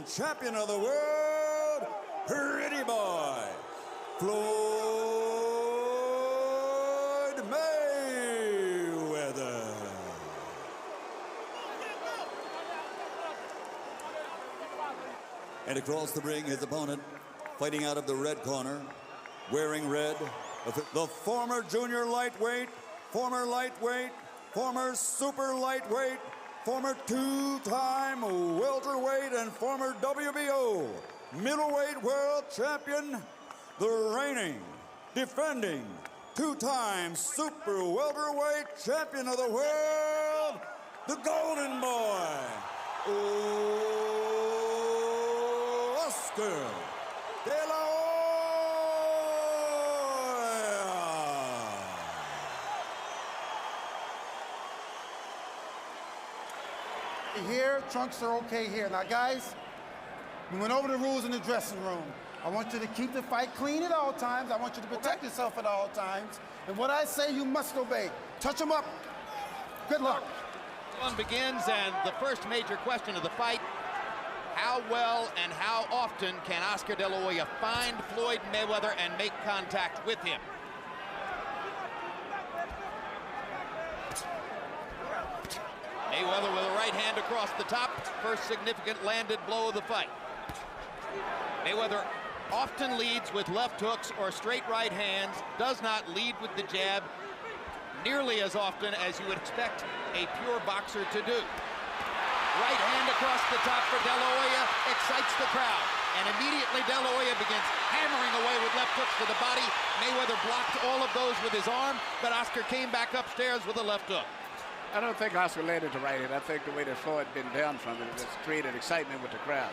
pound champion of the world, Pretty Boy, Floyd Mayweather. And across the ring, his opponent, fighting out of the red corner, wearing red, the former junior lightweight, former lightweight, former super lightweight, former two-time welterweight, and former WBO middleweight world champion, the reigning, defending, two-time super welterweight champion of the world, the Golden Boy, Oscar Dela. Here, trunks are okay here. Now, guys, we went over the rules in the dressing room. I want you to keep the fight clean at all times. I want you to protect yourself at all times. And what I say, you must obey. Touch them up. Good luck. One begins, and the first major question of the fight: how well and how often can Oscar De La Hoya find Floyd Mayweather and make contact with him? Mayweather with a right hand across the top, first significant landed blow of the fight. Mayweather often leads with left hooks or straight right hands, does not lead with the jab nearly as often as you would expect a pure boxer to do. Right hand across the top for De La Hoya excites the crowd, and immediately De La Hoya begins hammering away with left hooks to the body. Mayweather blocked all of those with his arm, but Oscar came back upstairs with a left hook. I don't think Oscar landed the right hand. I think the way that Floyd been down from it has created excitement with the crowd.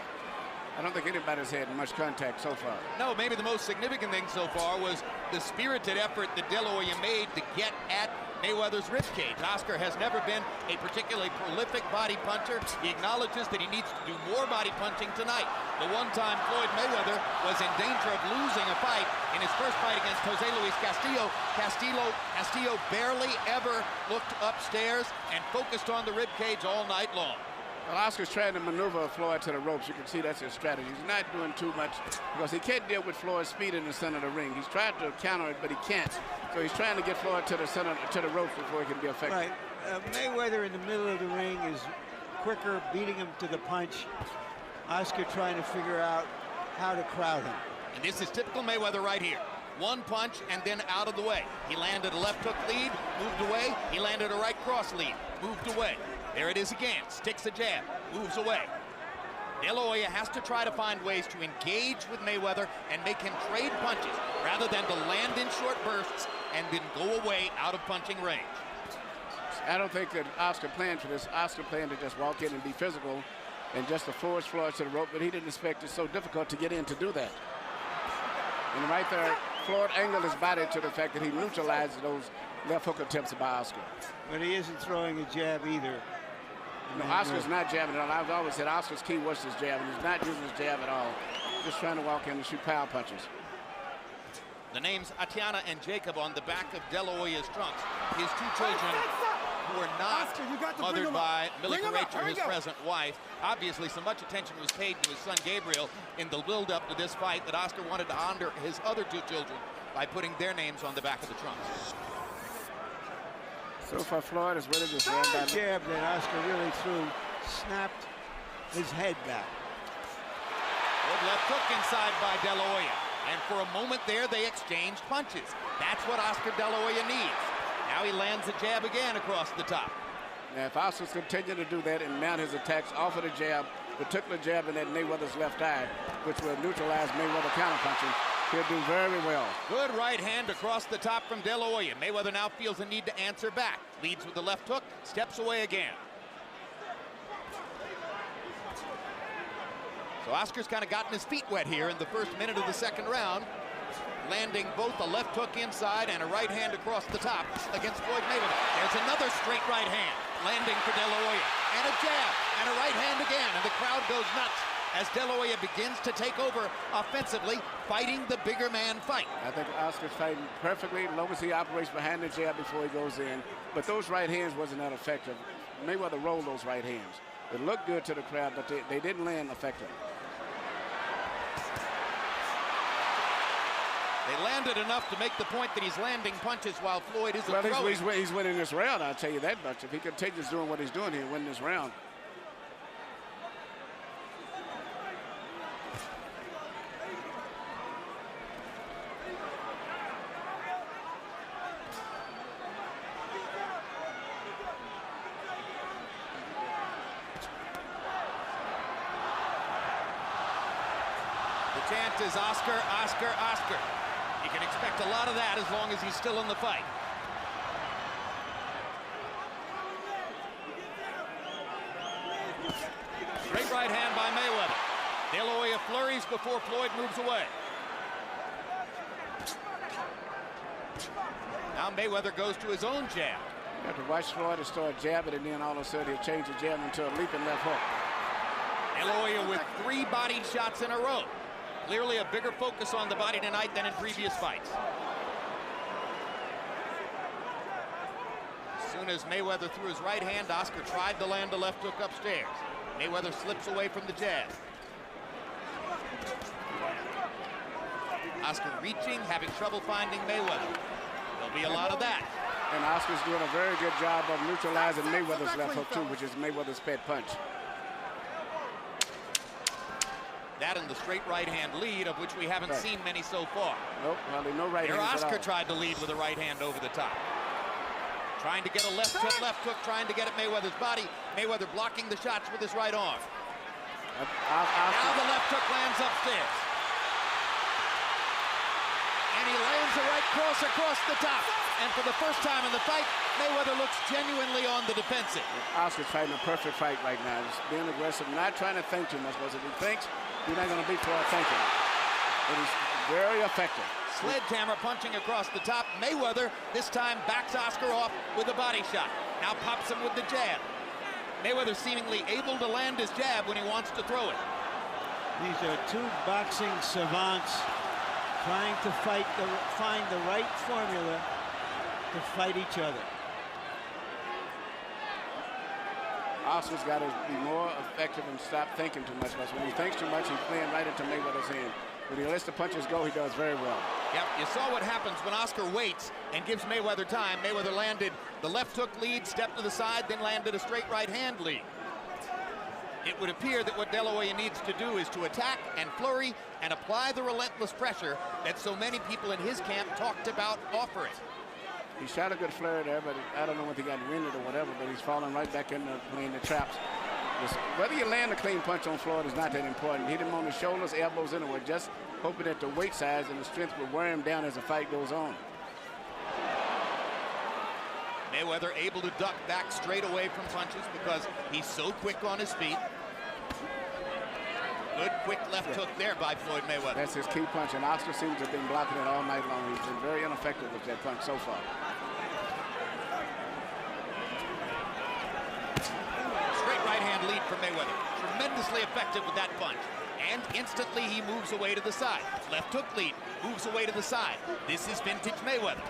I don't think anybody's had much contact so far. No, maybe the most significant thing so far was the spirited effort that De La Hoya made to get at Mayweather's ribcage. Oscar has never been a particularly prolific body puncher. He acknowledges that he needs to do more body punching tonight. The one time Floyd Mayweather was in danger of losing a fight in his first fight against Jose Luis Castillo. Castillo barely ever looked upstairs and focused on the ribcage all night long. Well, Oscar's trying to maneuver Floyd to the ropes. You can see that's his strategy. He's not doing too much because he can't deal with Floyd's speed in the center of the ring. He's tried to counter it, but he can't. So he's trying to get Floyd to the center, to the ropes before he can be effective. Right. Mayweather in the middle of the ring is quicker, beating him to the punch. Oscar trying to figure out how to crowd him. And this is typical Mayweather right here. One punch and then out of the way. He landed a left hook lead, moved away. He landed a right cross lead, moved away. There it is again, sticks a jab, moves away. De La Hoya has to try to find ways to engage with Mayweather and make him trade punches rather than to land in short bursts and then go away out of punching range. I don't think that Oscar planned for this. Oscar planned to just walk in and be physical and just to force Floyd to the rope, but he didn't expect it so difficult to get in to do that. And right there, Floyd angled his body to the fact that he neutralized those left hook attempts by Oscar. But he isn't throwing a jab either. No, Oscar's not jabbing at all. I've always said Oscar's key was his jab, and he's not using his jab at all. Just trying to walk in and shoot power punches. The names Atiana and Jacob on the back of De La Hoya's trunks. His two children who are not mothered by Millie Rachel, his present wife. Obviously, so much attention was paid to his son Gabriel in the build-up to this fight that Oscar wanted to honor his other two children by putting their names on the back of the trunks. So far, Floyd is really just ran down. Jab that Oscar really threw, snapped his head back. Good left hook inside by De La Hoya. And for a moment there, they exchanged punches. That's what Oscar De La Hoya needs. Now he lands a jab again across the top. Now, if Oscar's continue to do that and mount his attacks off of the jab, particular jab in that Mayweather's left eye, which will neutralize Mayweather counterpunching, he'll do very well. Good right hand across the top from De La Hoya. Mayweather now feels the need to answer back. Leads with the left hook, steps away again. So Oscar's kind of gotten his feet wet here in the first minute of the second round, landing both a left hook inside and a right hand across the top against Floyd Mayweather. There's another straight right hand landing for De La Hoya, and a jab, and a right hand again, and the crowd goes nuts as De La Hoya begins to take over offensively, fighting the bigger man fight. I think Oscar's fighting perfectly as long as he operates behind the jab before he goes in. But those right hands wasn't that effective. Mayweather rolled those right hands. It looked good to the crowd, but they didn't land effectively. They landed enough to make the point that he's landing punches while Floyd isn't throwing. He's winning this round, I'll tell you that much. If he continues doing what he's doing, he'll win this round. The chant is Oscar, Oscar, Oscar. You can expect a lot of that as long as he's still in the fight. Straight right hand by Mayweather. De La Hoya flurries before Floyd moves away. Now Mayweather goes to his own jab. You have to watch Floyd start jabbing, and then all of a sudden he'll change the jab into a leaping left hook. De La Hoya with 3 bodied shots in a row. Clearly a bigger focus on the body tonight than in previous fights. As soon as Mayweather threw his right hand, Oscar tried to land a left hook upstairs. Mayweather slips away from the jab. Oscar reaching, having trouble finding Mayweather. There'll be a lot of that. And Oscar's doing a very good job of neutralizing Mayweather's left hook too, which is Mayweather's pet punch. That and the straight right hand lead, of which we haven't seen many so far. Nope, well, no right hand. Oscar tried to lead with a right hand over the top. Trying to get a left hook, trying to get at Mayweather's body. Mayweather blocking the shots with his right arm. Now the left hook lands upstairs. And he lands a right cross across the top. And for the first time in the fight, Mayweather looks genuinely on the defensive. Oscar's fighting a perfect fight right now. He's being aggressive, not trying to think too much, because if he thinks, he's not going to beat Floyd thinking. But he's very effective. Sledgehammer punching across the top. Mayweather this time backs Oscar off with a body shot. Now pops him with the jab. Mayweather seemingly able to land his jab when he wants to throw it. These are 2 boxing savants trying to find the right formula to fight each other. Oscar's got to be more effective and stop thinking too much, because when he thinks too much, he's playing right into Mayweather's hand. When he lets the punches go, he does very well. Yep, you saw what happens when Oscar waits and gives Mayweather time. Mayweather landed the left hook lead, stepped to the side, then landed a straight right hand lead. It would appear that what De La Hoya needs to do is to attack and flurry and apply the relentless pressure that so many people in his camp talked about offering. He shot a good flare there, but I don't know if he got winded or whatever, but he's falling right back into playing the traps. Whether you land a clean punch on Floyd is not that important. Hit him on the shoulders, elbows anywhere, just hoping that the weight size and the strength will wear him down as the fight goes on. Mayweather able to duck back straight away from punches because he's so quick on his feet. Good quick left hook there by Floyd Mayweather. That's his key punch, and Oscar seems to have been blocking it all night long. He's been very ineffective with that punch so far. Straight right hand lead for Mayweather. Tremendously effective with that punch. And instantly he moves away to the side. Left hook lead, moves away to the side. This is vintage Mayweather.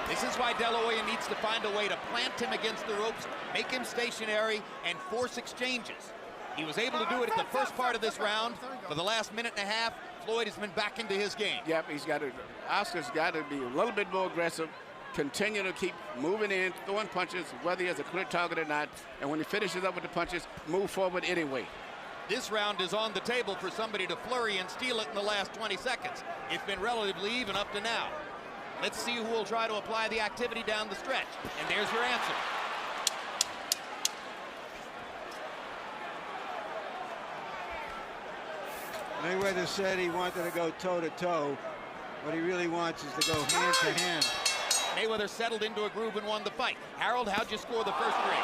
This is why De La Hoya needs to find a way to plant him against the ropes, make him stationary, and force exchanges. He was able to do it at the first part of this round. For the last minute and a half, Floyd has been back into his game. Yep, Oscar's got to be a little bit more aggressive, continue to keep moving in, throwing punches, whether he has a clear target or not, and when he finishes up with the punches, move forward anyway. This round is on the table for somebody to flurry and steal it in the last 20 seconds. It's been relatively even up to now. Let's see who will try to apply the activity down the stretch. And there's your answer. Mayweather said he wanted to go toe-to-toe. What he really wants is to go hand-to-hand. Mayweather settled into a groove and won the fight. Harold, how'd you score the first 3?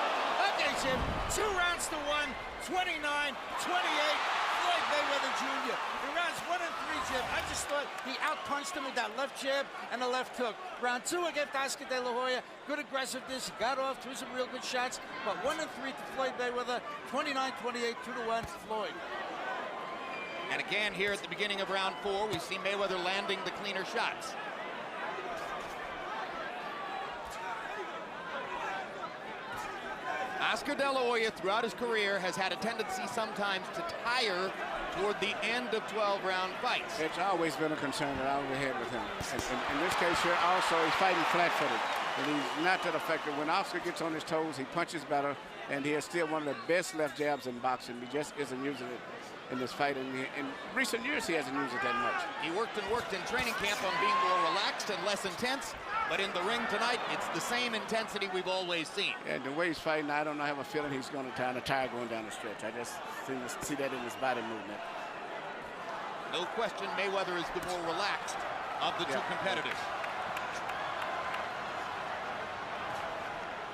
Okay, Jim. 2 rounds to 1, 29-28. Floyd Mayweather Jr. In rounds 1 and 3, Jim, I just thought he outpunched him with that left jab and a left hook. Round 2 against Oscar De La Hoya, good aggressiveness. He got off, threw some real good shots. But 1 and 3 to Floyd Mayweather, 29-28, 2-1 Floyd. And again, here at the beginning of round 4, we see Mayweather landing the cleaner shots. Oscar De La Hoya, throughout his career, has had a tendency sometimes to tire toward the end of 12-round fights. It's always been a concern that I always had with him. And in this case here, also, he's fighting flat-footed. And he's not that effective. When Oscar gets on his toes, he punches better, and he is still one of the best left jabs in boxing. He just isn't using it in this fight. And in recent years, he hasn't used it that much. He worked in training camp on being more relaxed and less intense, but in the ring tonight, it's the same intensity we've always seen. And the way he's fighting, I don't know, I have a feeling he's going to tire going down the stretch. I just see that in his body movement. No question, Mayweather is the more relaxed of the two competitors.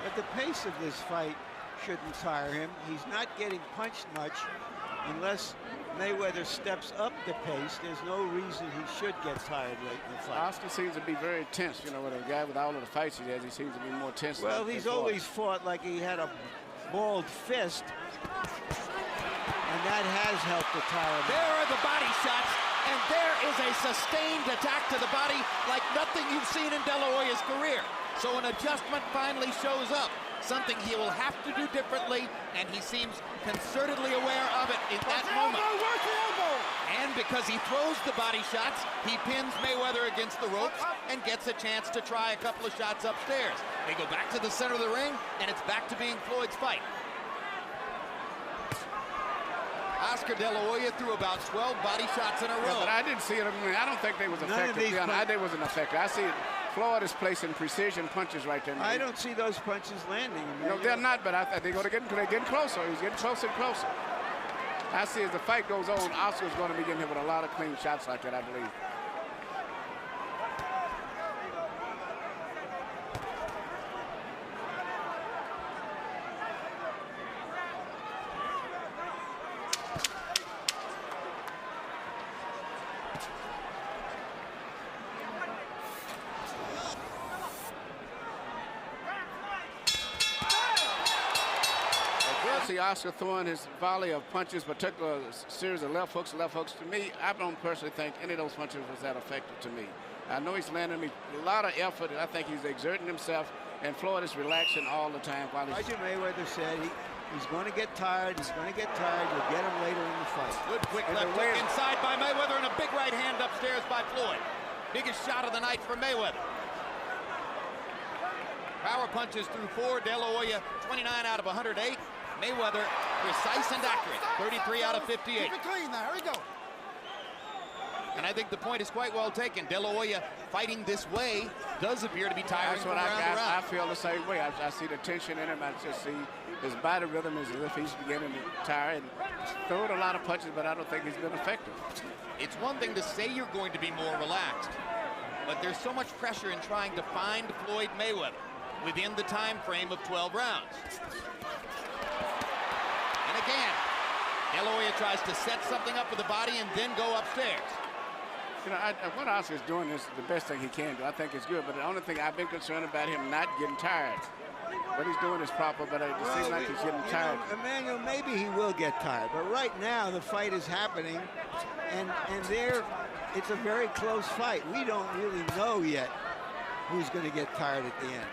But the pace of this fight shouldn't tire him. He's not getting punched much unless Mayweather steps up the pace. There's no reason he should get tired late in the fight. Oscar seems to be very tense. You know, with a guy with all of the fights he has, he seems to be more tense. Well, he's always fought like he had a balled fist, and that has helped to tire him. There are the body shots, and there is a sustained attack to the body like nothing you've seen in De La Hoya's career. So an adjustment finally shows up, something he will have to do differently, and he seems concertedly aware of it in that moment. And because he throws the body shots, he pins Mayweather against the ropes and gets a chance to try a couple of shots upstairs. They go back to the center of the ring, and it's back to being Floyd's fight. Oscar De La Hoya threw about 12 body shots in a row. Yeah, but I didn't see it. I mean, I don't think they was effective. They wasn't effective. I see it. Floyd is placing precision punches right there. I don't see those punches landing. No, they're not, but they're getting closer. He's getting closer and closer. I see as the fight goes on, Oscar's going to be getting hit with a lot of clean shots like that, I believe. See Oscar throwing his volley of punches, particularly a series of left hooks. To me, I don't personally think any of those punches was that effective to me. I know he's landing me a lot of effort, and I think he's exerting himself, and Floyd is relaxing all the time. While Roger Mayweather said he's going to get tired. He's going to get tired. You'll get him later in the fight. Good quick left hook inside by Mayweather, and a big right hand upstairs by Floyd. Biggest shot of the night for Mayweather. Power punches through 4. De La Hoya, 29 out of 108. Mayweather, precise and accurate, 33 out of 58. Keep it clean now, here we go. And I think the point is quite well taken. De La Hoya fighting this way does appear to be tiring. That's what I feel the same way. I see the tension in him. I just see his body rhythm is as if he's beginning to tire and throwing a lot of punches, but I don't think he's been effective. It's one thing to say you're going to be more relaxed, but there's so much pressure in trying to find Floyd Mayweather within the time frame of 12 rounds. And again, De La Hoya tries to set something up with the body and then go upstairs. You know, what Oscar's doing is the best thing he can do. I think it's good, but the only thing I've been concerned about him not getting tired. What he's doing is proper, but it seems like he's getting tired. Emmanuel, maybe he will get tired, but right now the fight is happening, and it's a very close fight. We don't really know yet who's going to get tired at the end.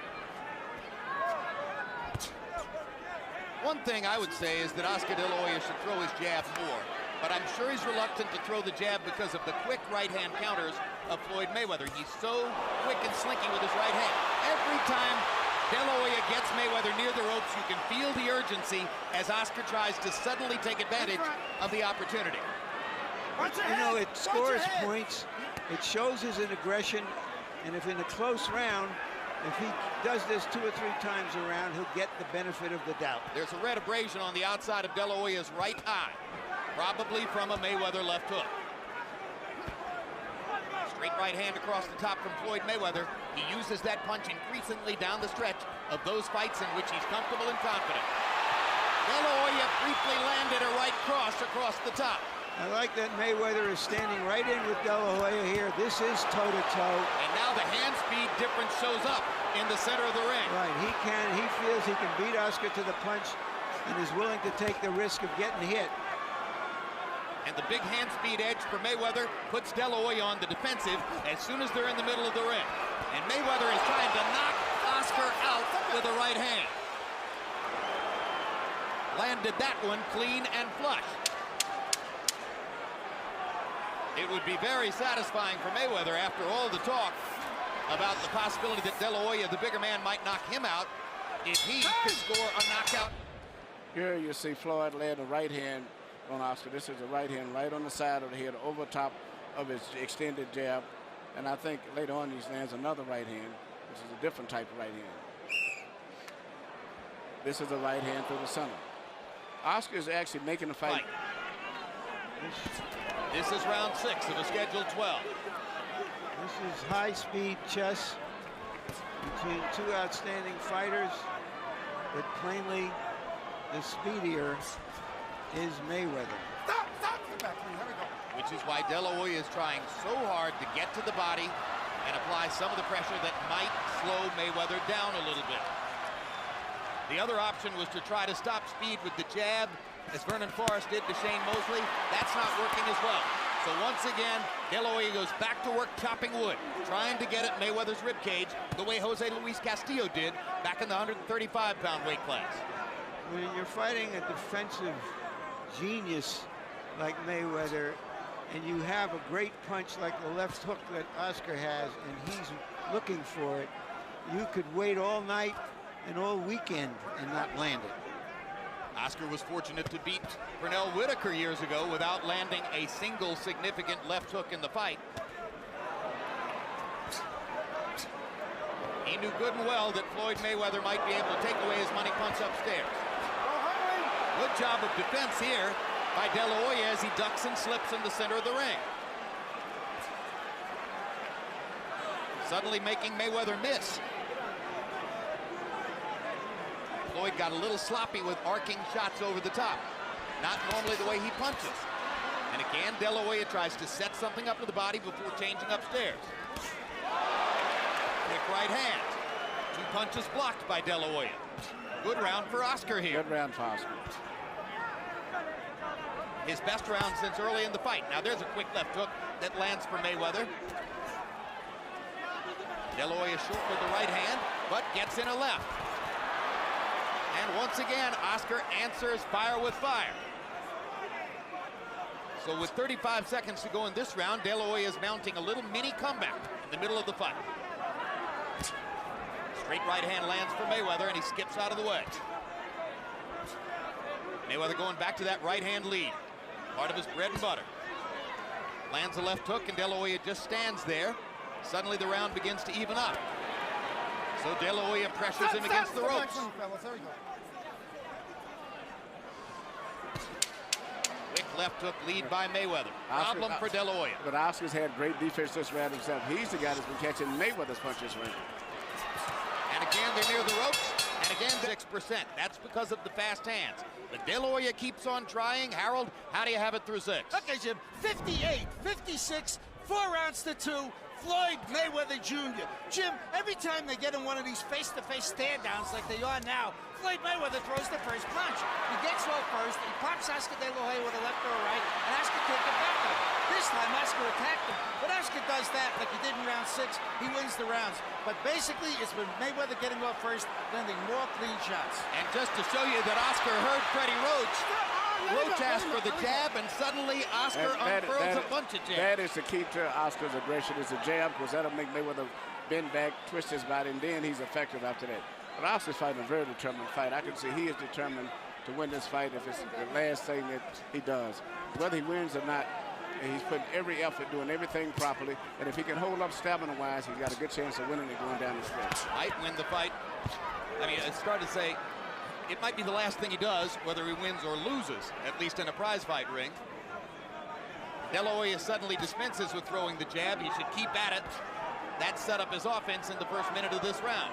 One thing I would say is that Oscar De La Hoya should throw his jab more, but I'm sure he's reluctant to throw the jab because of the quick right-hand counters of Floyd Mayweather. He's so quick and slinky with his right hand. Every time De La Hoya gets Mayweather near the ropes, you can feel the urgency as Oscar tries to suddenly take advantage of the opportunity. You know, it scores points, it shows his aggression, and if in a close round, if he does this 2 or 3 times around, he'll get the benefit of the doubt. There's a red abrasion on the outside of De La Hoya's right eye, probably from a Mayweather left hook. Straight right hand across the top from Floyd Mayweather. He uses that punch increasingly down the stretch of those fights in which he's comfortable and confident. De La Hoya briefly landed a right cross across the top. I like that Mayweather is standing right in with De La Hoya here. This is toe-to-toe. And now the hand speed difference shows up in the center of the ring. Right, he feels he can beat Oscar to the punch and is willing to take the risk of getting hit. And the big hand speed edge for Mayweather puts De La Hoya on the defensive as soon as they're in the middle of the ring. And Mayweather is trying to knock Oscar out with a right hand. landed that one clean and flush. It would be very satisfying for Mayweather after all the talk about the possibility that De La Hoya, the bigger man, might knock him out if he could score a knockout. Here you see Floyd land a right hand on Oscar. This is a right hand right on the side of the head, over top of his extended jab. And I think later on he lands another right hand, which is a different type of right hand. This is a right hand through the center. Oscar is actually making the fight. This is round 6 of a scheduled 12. This is high-speed chess between two outstanding fighters, but plainly the speedier is Mayweather. Stop! Get back to me. Here we go. Which is why De La Hoya is trying so hard to get to the body and apply some of the pressure that might slow Mayweather down a little bit. The other option was to try to stop speed with the jab, as Vernon Forrest did to Shane Mosley. That's not working as well. So once again, De La Hoya goes back to work chopping wood, trying to get at Mayweather's ribcage the way Jose Luis Castillo did back in the 135-pound weight class. When you're fighting a defensive genius like Mayweather, and you have a great punch like the left hook that Oscar has, and he's looking for it, you could wait all night and all weekend and not land it. Oscar was fortunate to beat Pernell Whitaker years ago without landing a single significant left hook in the fight. He knew good and well that Floyd Mayweather might be able to take away his money punch upstairs. Good job of defense here by De La Hoya as he ducks and slips in the center of the ring. Suddenly making Mayweather miss. Floyd got a little sloppy with arcing shots over the top. Not normally the way he punches. And again, De La Hoya tries to set something up to the body before changing upstairs. Quick right hand. 2 punches blocked by De La Hoya. Good round for Oscar here. Good round for Oscar. His best round since early in the fight. Now there's a quick left hook that lands for Mayweather. De La Hoya short with the right hand, but gets in a left. And once again, Oscar answers fire with fire. So with 35 seconds to go in this round, De La Hoya is mounting a little mini comeback in the middle of the fight. Straight right hand lands for Mayweather, and he skips out of the way. Mayweather going back to that right hand lead. Part of his bread and butter. Lands a left hook, and De La Hoya just stands there. Suddenly the round begins to even up. So De La Hoya pressures him against the ropes. Quick left hook lead by Mayweather. Problem for De La Hoya. But Oscar's had great defense this round himself. He's the guy that's been catching Mayweather's punches right. And again, they're near the ropes. And again, 6%. That's because of the fast hands. But De La Hoya keeps on trying. Harold, how do you have it through 6? Okay, Jim. 58, 56, 4 rounds to 2. Floyd Mayweather Jr. Jim, every time they get in one of these face-to-face stand-downs like they are now, Floyd Mayweather throws the first punch. He gets low first, he pops Oscar De La Hoya with a left or a right, and Oscar can't get back up. This time, Oscar attacked him. But Oscar does that like he did in round 6. He wins the rounds. But basically, it's been Mayweather getting off first, landing more clean shots. And just to show you that Oscar heard Freddie Roach, Roach asked for the jab, and suddenly Oscar unfurls a bunch of jabs. That is the key to Oscar's aggression, is the jab, because that'll make Mayweather bend back, twist his body, and then he's effective after that. But Oscar's fighting a very determined fight. I can see he is determined to win this fight if it's the last thing that he does. Whether he wins or not, he's putting every effort, doing everything properly, and if he can hold up stamina-wise, he's got a good chance of winning it going down the stretch. Might win the fight. I mean, it's hard to say. It might be the last thing he does, whether he wins or loses, at least in a prize fight ring. De La Hoya suddenly dispenses with throwing the jab. He should keep at it. That set up his offense in the first minute of this round.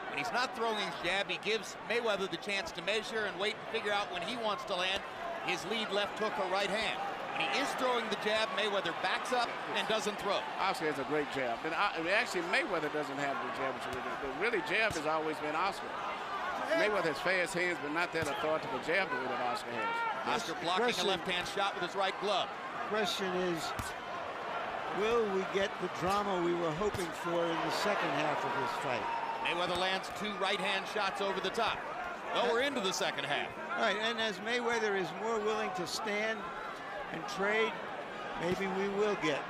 When he's not throwing his jab, he gives Mayweather the chance to measure and wait and figure out when he wants to land his lead left hook or right hand. When he is throwing the jab, Mayweather backs up and doesn't throw. Oscar has a great jab. And actually, Mayweather doesn't have the jab, but really jab has always been Oscar. Mayweather has fast hands, but not that authoritative jab the way that Oscar has. Oscar blocking a left-hand shot with his right glove. The question is, will we get the drama we were hoping for in the second half of this fight? Mayweather lands 2 right-hand shots over the top. Well, we're into the second half. Right, and as Mayweather is more willing to stand and trade, maybe we will get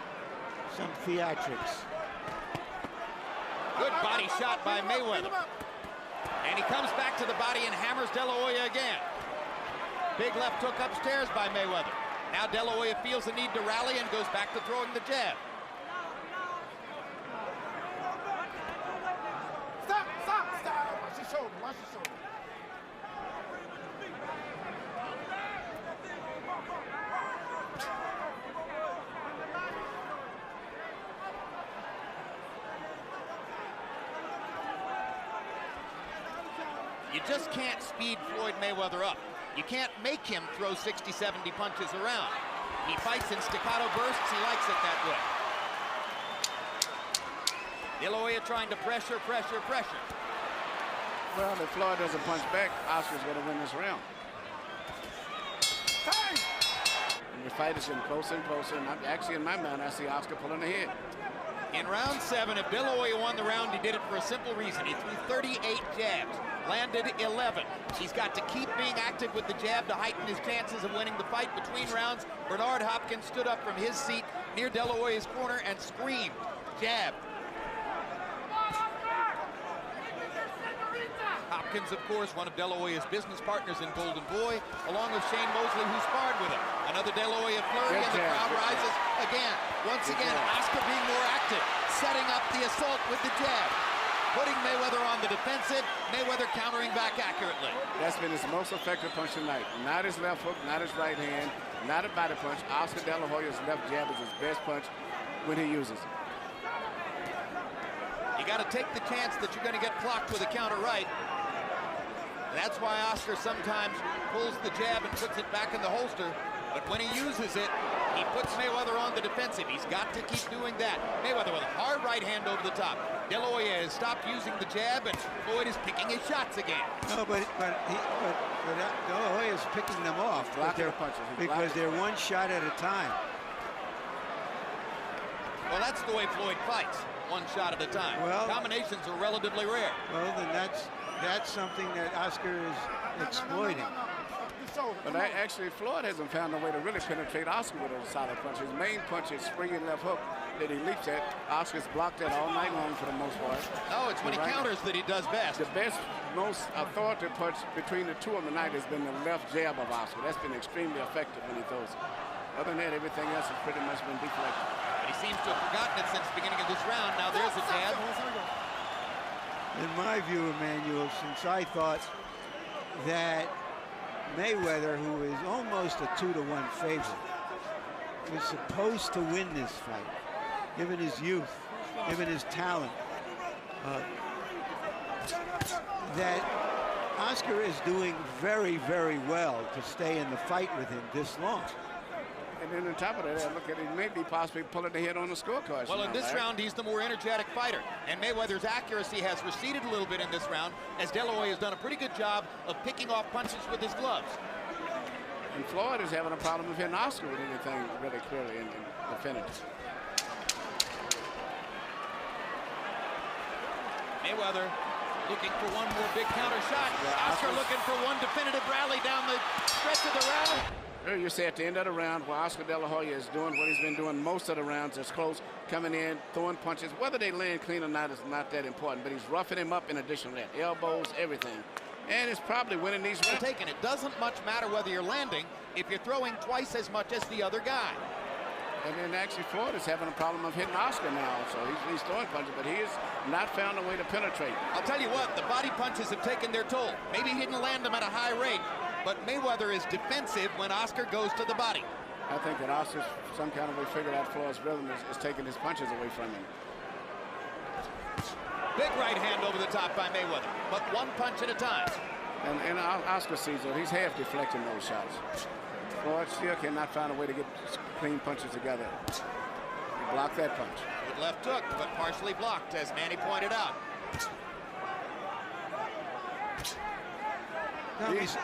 some theatrics. Good body shot by Mayweather. And he comes back to the body and hammers De La Hoya again. Big left hook upstairs by Mayweather. Now De La Hoya feels the need to rally and goes back to throwing the jab. Stop! Watch your shoulder, watch your shoulder. You just can't speed Floyd Mayweather up. You can't make him throw 60, 70 punches around. He fights in staccato bursts. He likes it that way. De La Hoya trying to pressure. Well, if Floyd doesn't punch back, Oscar's going to win this round. And the fight is getting closer and closer, and actually, in my mind, I see Oscar pulling ahead. In round 7, if De La Hoya won the round, he did it for a simple reason. He threw 38 jabs, landed 11. He's got to keep being active with the jab to heighten his chances of winning the fight. Between rounds, Bernard Hopkins stood up from his seat near De La Hoya's corner and screamed, jab. Hopkins, of course, one of De La Hoya's business partners in Golden Boy, along with Shane Mosley, who sparred with him. Another De La Hoya flurry, and the crowd rises again. Once again, Oscar being more active, setting up the assault with the jab, putting Mayweather on the defensive, Mayweather countering back accurately. That's been his most effective punch tonight. Not his left hook, not his right hand, not a body punch. Oscar De La Hoya's left jab is his best punch when he uses it. You got to take the chance that you're going to get clocked with a counter right. That's why Oscar sometimes pulls the jab and puts it back in the holster. But when he uses it, he puts Mayweather on the defensive. He's got to keep doing that. Mayweather with a hard right hand over the top. De La Hoya has stopped using the jab, and Floyd is picking his shots again. No, but De La Hoya is picking them off because they're one shot at a time. Well, that's the way Floyd fights, one shot at a time. Well, combinations are relatively rare. Well, then that's something that Oscar is exploiting. But actually, Floyd hasn't found a way to really penetrate Oscar with a solid punch. His main punch is springing left hook that he leaps at. Oscar's blocked that all night long for the most part. No, it's when he counters that he does best. The best, most authoritative punch between the two of them tonight has been the left jab of Oscar. That's been extremely effective when he throws it. Other than that, everything else has pretty much been deflected. But he seems to have forgotten it since the beginning of this round. Now there's a jab. In my view, Emmanuel, since I thought that Mayweather, who is almost a 2-to-1 favorite, was supposed to win this fight, given his youth, given his talent, that Oscar is doing very, very well to stay in the fight with him this long. And then on top of that, look at it, maybe possibly pulling ahead on the scorecards. Well, in this round, he's the more energetic fighter. And Mayweather's accuracy has receded a little bit in this round, as De La Hoya has done a pretty good job of picking off punches with his gloves. And Floyd is having a problem with hitting Oscar with anything really clearly in the finish. Mayweather looking for one more big counter shot. Yeah, Oscar looking for one definitive rally down the stretch of the round. You say at the end of the round, where Oscar De La Hoya is doing what he's been doing most of the rounds, is close, coming in, throwing punches. Whether they land clean or not is not that important, but he's roughing him up in addition to that. Elbows, everything. And it's probably winning these rounds. It doesn't much matter whether you're landing if you're throwing twice as much as the other guy. And then actually Floyd is having a problem of hitting Oscar now. So he's throwing punches, but he has not found a way to penetrate. I'll tell you what, the body punches have taken their toll. Maybe he didn't land them at a high rate, but Mayweather is defensive when Oscar goes to the body. I think that Oscar's some kind of way figured out Floyd's rhythm is taking his punches away from him. Big right hand over the top by Mayweather, but one punch at a time. And Oscar sees it. He's half deflecting those shots. Floyd still cannot find a way to get clean punches together. He blocked that punch. Good left hook, but partially blocked, as Manny pointed out.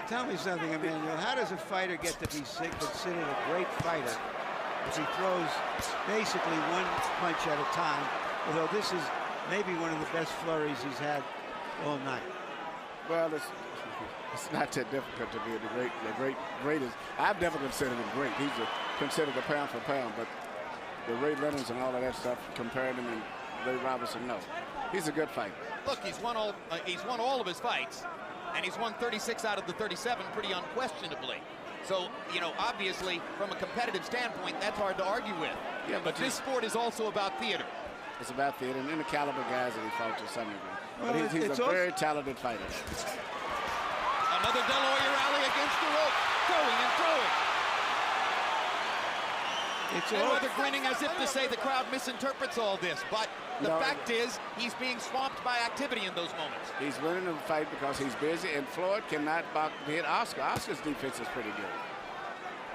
Tell me something, Emmanuel. How does a fighter get to be considered a great fighter if he throws basically one punch at a time, although this is maybe one of the best flurries he's had all night? Well, It's not that difficult to be the greatest. I've never considered him great. He's considered a pound for pound, but the Ray Leonards and all of that stuff, comparing him and Ray Robinson, no. He's a good fighter. Look, he's won all of his fights, and he's won 36 out of the 37 pretty unquestionably. So, you know, obviously, from a competitive standpoint, that's hard to argue with. Yeah, but this sport is also about theater. It's about theater and the caliber guys that he fought to some degree. Well, but he's a very talented fighter. Another De La Hoya rally against the rope, throwing and throwing. Mayweather grinning as if to say the crowd misinterprets all this, but the fact is he's being swamped by activity in those moments. He's winning the fight because he's busy, and Floyd cannot hit Oscar. Oscar's defense is pretty good.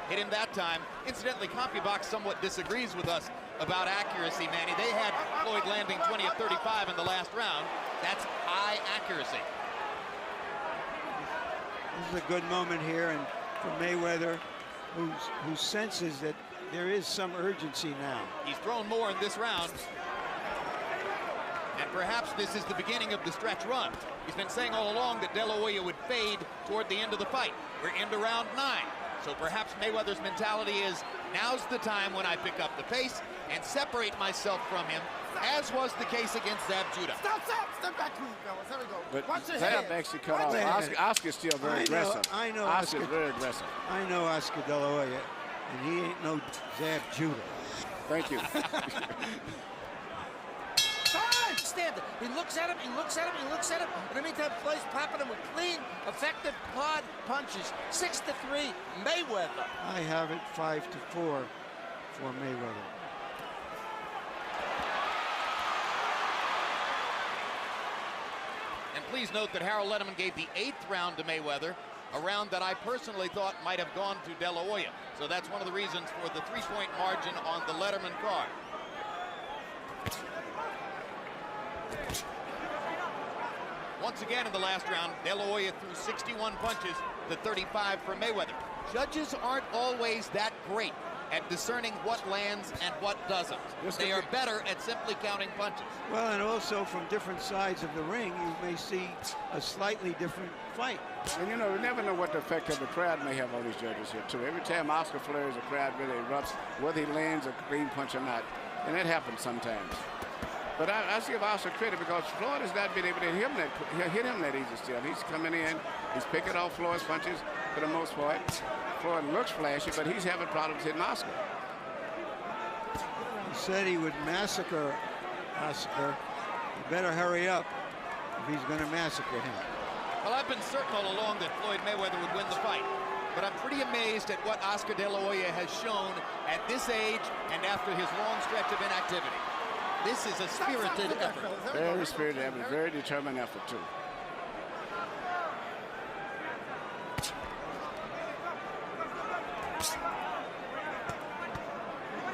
Hit him that time. Incidentally, CompuBox somewhat disagrees with us about accuracy, Manny. They had Floyd landing 20 of 35 in the last round. That's high accuracy. This is a good moment here, and for Mayweather, who senses that there is some urgency now. He's thrown more in this round. And perhaps this is the beginning of the stretch run. He's been saying all along that De La Hoya would fade toward the end of the fight. We're into round 9. So perhaps Mayweather's mentality is, now's the time when I pick up the pace and separate myself from him, as was the case against Zab Judah. Step back clean, fellas. There we go. But Watch your Zab head. actually cut off. Oscar's still very aggressive. I know Oscar's very aggressive. I know Oscar De La Hoya, and he ain't no Zab Judah. Thank you. Stand it. He looks at him, he looks at him, he looks at him. In the meantime, Floyd's popping him with clean, effective quad punches. 6-3, Mayweather. I have it 5-4 for Mayweather. And please note that Harold Letterman gave the 8th round to Mayweather, a round that I personally thought might have gone to De La Hoya. So that's one of the reasons for the 3-point margin on the Letterman card. Once again in the last round, De La Hoya threw 61 punches to 35 for Mayweather. Judges aren't always that great at discerning what lands and what doesn't. They are better at simply counting punches. Well, and also from different sides of the ring, you may see a slightly different fight. And you know, we never know what the effect of the crowd may have on these judges here, too. Every time Oscar flares, the crowd really erupts, whether he lands a clean punch or not. And that happens sometimes. But I give Oscar credit because Floyd has not been able to hit him that easy still. He's coming in, he's picking off Floyd's punches for the most part. Floyd looks flashy, but he's having problems hitting Oscar. He said he would massacre Oscar. He better hurry up if he's going to massacre him. Well, I've been certain all along that Floyd Mayweather would win the fight. But I'm pretty amazed at what Oscar De La Hoya has shown at this age and after his long stretch of inactivity. This is a spirited effort. Very spirited effort, very determined effort, too.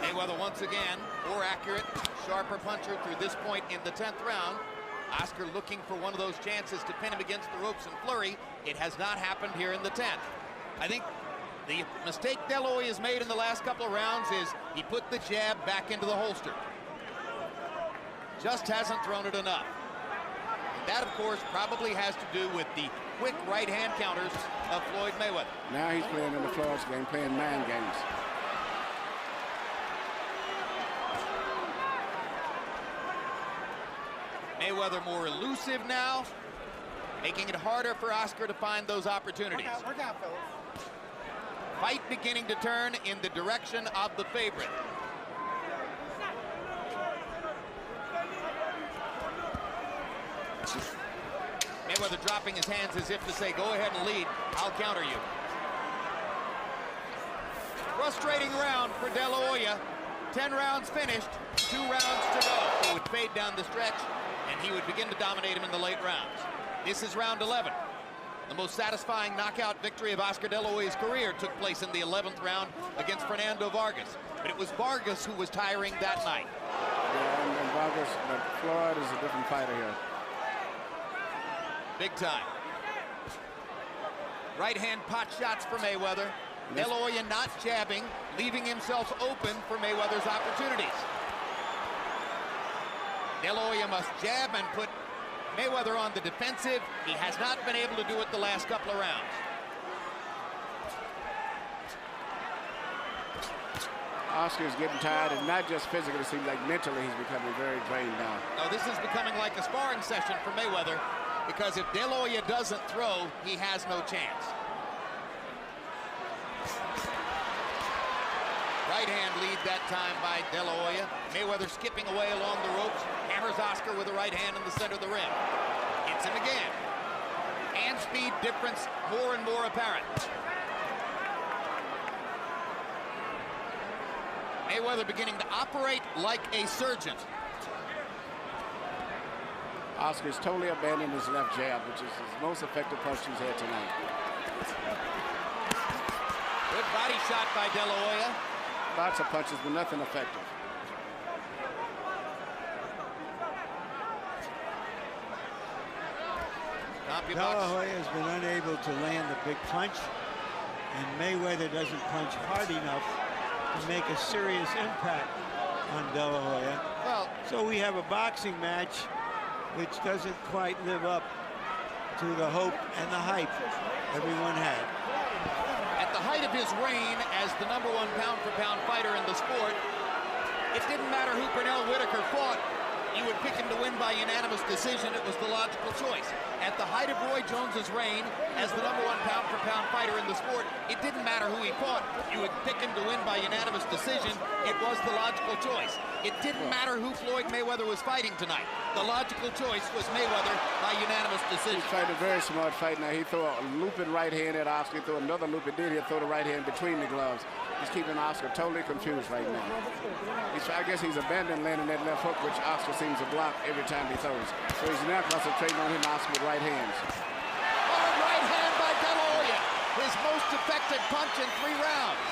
Mayweather once again, more accurate, sharper puncher through this point in the 10th round. Oscar looking for one of those chances to pin him against the ropes and flurry. It has not happened here in the 10th. I think the mistake De La Hoya has made in the last couple of rounds is he put the jab back into the holster. Just hasn't thrown it enough. And that, of course, probably has to do with the quick right-hand counters of Floyd Mayweather. Now he's playing in the Floyd's game, playing mind games. Mayweather more elusive now, making it harder for Oscar to find those opportunities. Work out, fellas. Fight beginning to turn in the direction of the favorite. Mayweather dropping his hands as if to say, go ahead and lead, I'll counter you. Frustrating round for De La Hoya. 10 rounds finished, 2 rounds to go. He would fade down the stretch, and he would begin to dominate him in the late rounds. This is round 11. The most satisfying knockout victory of Oscar De La Hoya's career took place in the 11th round against Fernando Vargas. But it was Vargas who was tiring that night. Yeah, and Vargas, but Floyd is a different fighter here. Big time. Right hand pot shots for Mayweather. De La Hoya not jabbing, leaving himself open for Mayweather's opportunities. De La Hoya must jab and put Mayweather on the defensive. He has not been able to do it the last couple of rounds. Oscar's getting tired, and not just physically, it seems like mentally he's becoming very drained now. No, this is becoming like a sparring session for Mayweather, because if Dela Hoya doesn't throw, he has no chance. Right hand lead that time by Dela Hoya. Mayweather skipping away along the ropes, hammers Oscar with a right hand in the center of the ring. Hits him again. Hand speed difference more and more apparent. Mayweather beginning to operate like a surgeon. Oscar's totally abandoned his left jab, which is his most effective punch he's had tonight. Good body shot by Dela Hoya. Lots of punches, but nothing effective. Dela Hoya has been unable to land a big punch, and Mayweather doesn't punch hard enough to make a serious impact on Dela Hoya. Well, so we have a boxing match which doesn't quite live up to the hope and the hype everyone had. at the height of his reign as the #1 pound-for-pound fighter in the sport, it didn't matter who Pernell Whitaker fought. You would pick him to win by unanimous decision. It was the logical choice. At the height of Roy Jones's reign as the #1 pound-for-pound fighter in the sport, it didn't matter who he fought. You would pick him to win by unanimous decision. It was the logical choice. It didn't matter who Floyd Mayweather was fighting tonight. The logical choice was Mayweather by unanimous decision. He's fighting a very smart fight now. He threw a looping right hand at Oscar, threw another looping, then he'll throw the right hand between the gloves. He's keeping Oscar totally confused right now. I guess he's abandoned landing that left hook, which Oscar seems to block every time he throws. So he's now concentrating on hitting Oscar with right hands. Hard right hand by Dela Hoya, his most effective punch in 3 rounds.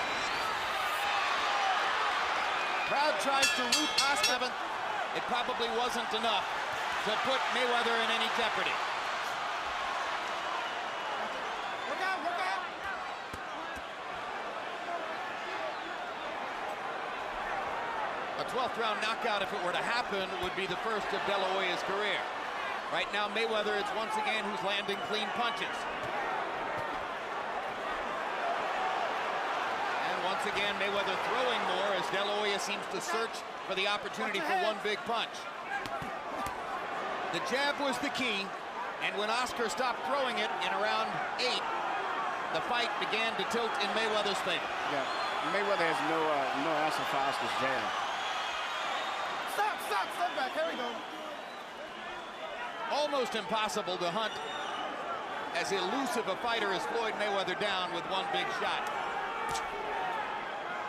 Crowd tries to root Oscar. It probably wasn't enough to put Mayweather in any jeopardy. Look out, look out. A 12th round knockout, if it were to happen, would be the first of Dela Hoya's career. Right now, Mayweather is once again who's landing clean punches. And once again, Mayweather throwing more as Dela Hoya seems to search for the opportunity for one big punch. The jab was the key, and when Oscar stopped throwing it in around 8, the fight began to tilt in Mayweather's favor. Yeah, Mayweather has no answer for Oscar's jab. Step back, here we go. Almost impossible to hunt as elusive a fighter as Floyd Mayweather down with one big shot.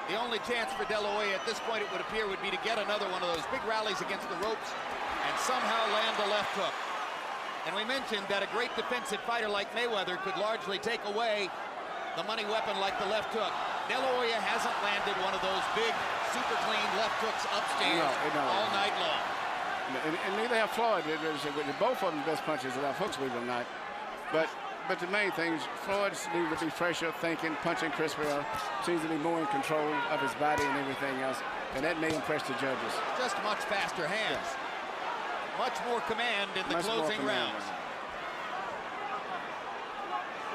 The only chance for Dela Hoya at this point, it would appear, would be to get another one of those big rallies against the ropes and somehow land a left hook. And we mentioned that a great defensive fighter like Mayweather could largely take away the money weapon like the left hook. Dela Hoya hasn't landed one of those big, super clean left hooks upstairs all night long. And neither have Floyd. Both of them best punches left hooks, believe it or not. But the main thing is Floyd needs to be fresher, thinking, punching crispier, seems to be more in control of his body and everything else, and that may impress the judges. Just much faster hands. Yes. Much more command in the closing rounds.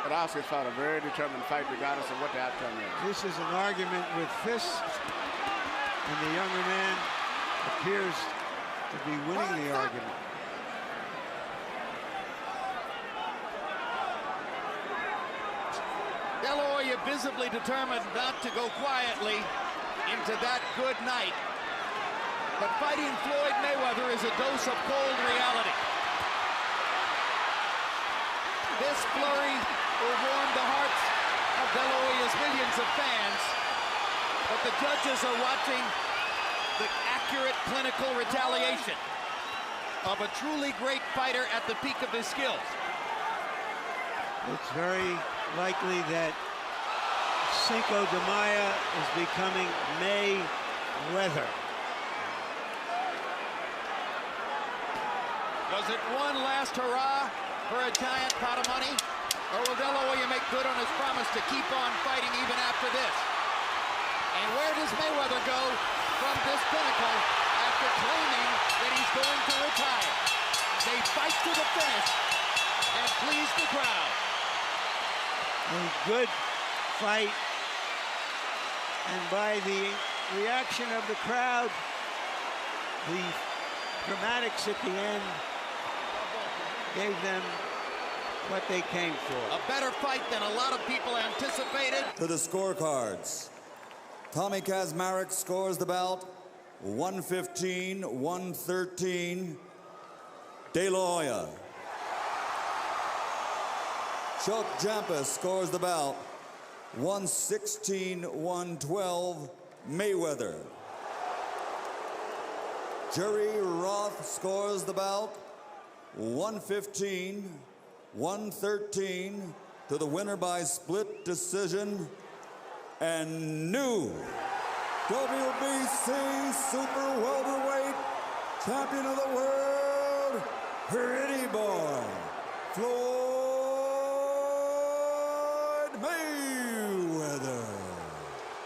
But Oscar's fought a very determined fight regardless of what the outcome is. This is an argument with fists, and the younger man appears to be winning the argument. Dela Hoya visibly determined not to go quietly into that good night. But fighting Floyd Mayweather is a dose of cold reality. This flurry will warm the hearts of Dela Hoya's millions of fans. But the judges are watching the accurate clinical retaliation of a truly great fighter at the peak of his skills. It's very likely that Cinco de Mayo is becoming Mayweather. Was it one last hurrah for a giant pot of money? Or will Dela Hoya make good on his promise to keep on fighting even after this? And where does Mayweather go from this pinnacle after claiming that he's going to retire? They fight to the finish and please the crowd. A good fight. And by the reaction of the crowd, the dramatics at the end gave them what they came for. A better fight than a lot of people anticipated. To the scorecards. Tommy Kazmarek scores the bout 115-113. Dela Hoya. Chuck Jampus scores the bout 116-112. Mayweather. Jerry Roth scores the bout 115-113 to the winner by split decision and new WBC Super Welterweight Champion of the World, Pretty Boy, Floyd